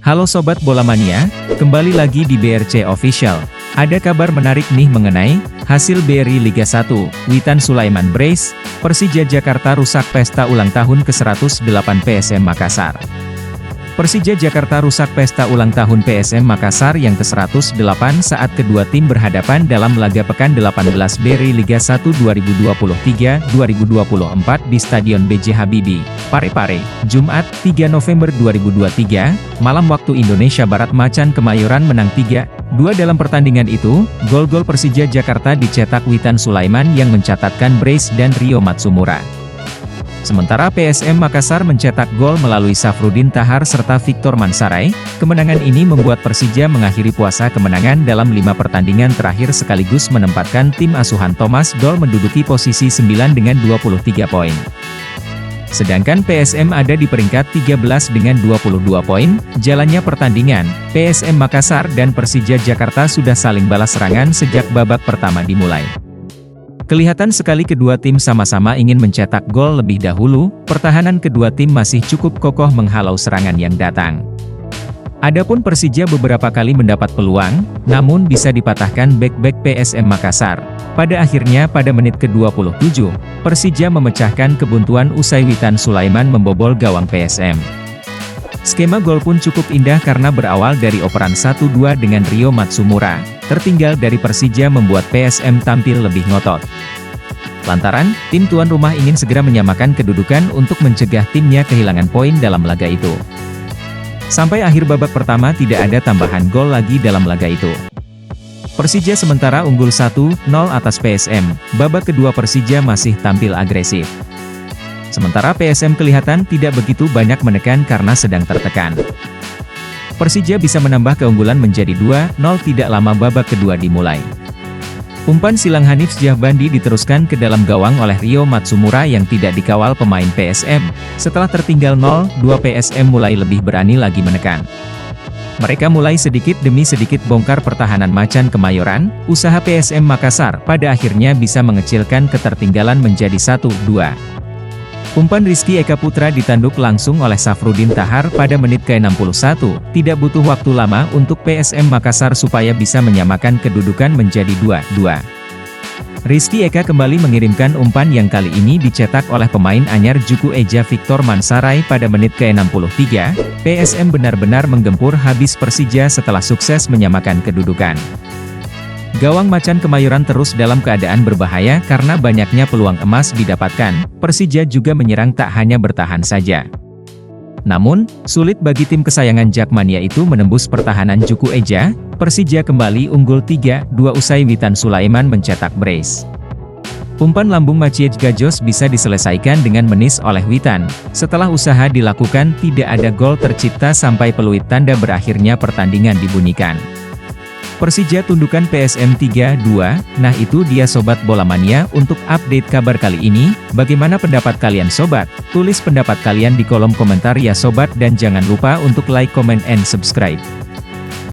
Halo Sobat Bola Mania, kembali lagi di BRC Official. Ada kabar menarik nih mengenai hasil BRI Liga 1, Witan Sulaiman Brace, Persija Jakarta rusak pesta ulang tahun ke-108 PSM Makassar. Persija Jakarta rusak pesta ulang tahun PSM Makassar yang ke-108 saat kedua tim berhadapan dalam laga pekan 18 BRI Liga 1 2023-2024 di Stadion B.J. Habibie, Parepare, Jumat, 3 November 2023, malam waktu Indonesia Barat. Macan Kemayoran menang 3-2 dalam pertandingan itu. Gol-gol Persija Jakarta dicetak Witan Sulaiman yang mencatatkan brace dan Rio Matsumura. Sementara PSM Makassar mencetak gol melalui Safrudin Tahar serta Victor Mansaray. Kemenangan ini membuat Persija mengakhiri puasa kemenangan dalam 5 pertandingan terakhir sekaligus menempatkan tim asuhan Thomas Doll menduduki posisi 9 dengan 23 poin. Sedangkan PSM ada di peringkat 13 dengan 22 poin. Jalannya pertandingan, PSM Makassar dan Persija Jakarta sudah saling balas serangan sejak babak pertama dimulai. Kelihatan sekali kedua tim sama-sama ingin mencetak gol lebih dahulu. Pertahanan kedua tim masih cukup kokoh menghalau serangan yang datang. Adapun Persija beberapa kali mendapat peluang, namun bisa dipatahkan bek-bek PSM Makassar. Pada akhirnya pada menit ke-27, Persija memecahkan kebuntuan usai Witan Sulaiman membobol gawang PSM. Skema gol pun cukup indah karena berawal dari operan 1-2 dengan Rio Matsumura. Tertinggal dari Persija membuat PSM tampil lebih ngotot. Lantaran, tim tuan rumah ingin segera menyamakan kedudukan untuk mencegah timnya kehilangan poin dalam laga itu. Sampai akhir babak pertama tidak ada tambahan gol lagi dalam laga itu. Persija sementara unggul 1-0 atas PSM. Babak kedua Persija masih tampil agresif. Sementara PSM kelihatan tidak begitu banyak menekan karena sedang tertekan. Persija bisa menambah keunggulan menjadi 2-0 tidak lama babak kedua dimulai. Umpan silang Hanif Syahbandi diteruskan ke dalam gawang oleh Rio Matsumura yang tidak dikawal pemain PSM. Setelah tertinggal 0-2 PSM mulai lebih berani lagi menekan. Mereka mulai sedikit demi sedikit bongkar pertahanan Macan Kemayoran. Usaha PSM Makassar pada akhirnya bisa mengecilkan ketertinggalan menjadi 1-2. Umpan Rizky Eka Putra ditanduk langsung oleh Safrudin Tahar pada menit ke-61. Tidak butuh waktu lama untuk PSM Makassar supaya bisa menyamakan kedudukan menjadi 2-2. Rizky Eka kembali mengirimkan umpan yang kali ini dicetak oleh pemain anyar Juku Eja Victor Mansaray pada menit ke-63. PSM benar-benar menggempur habis Persija setelah sukses menyamakan kedudukan. Gawang Macan Kemayoran terus dalam keadaan berbahaya karena banyaknya peluang emas didapatkan. Persija juga menyerang tak hanya bertahan saja. Namun, sulit bagi tim kesayangan Jakmania itu menembus pertahanan Juku Eja. Persija kembali unggul 3-2 usai Witan Sulaiman mencetak brace. Umpan lambung Maciej Gajos bisa diselesaikan dengan menis oleh Witan. Setelah usaha dilakukan tidak ada gol tercipta sampai peluit tanda berakhirnya pertandingan dibunyikan. Persija tundukan PSM 3-2, nah itu dia Sobat Bola Mania untuk update kabar kali ini. Bagaimana pendapat kalian Sobat? Tulis pendapat kalian di kolom komentar ya Sobat dan jangan lupa untuk like, comment, and subscribe.